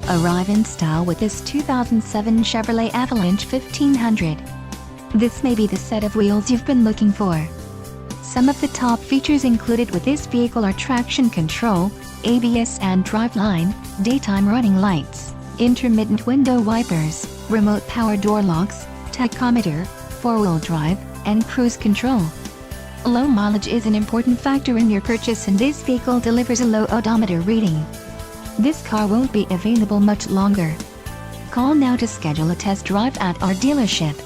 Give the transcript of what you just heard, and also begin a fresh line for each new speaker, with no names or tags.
Arrive in style with this 2007 Chevrolet Avalanche 1500. This may be the set of wheels you've been looking for. Some of the top features included with this vehicle are traction control, ABS and driveline, daytime running lights, intermittent window wipers, remote power door locks, tachometer, four-wheel drive, and cruise control. Low mileage is an important factor in your purchase, and this vehicle delivers a low odometer reading. This car won't be available much longer. Call now to schedule a test drive at our dealership.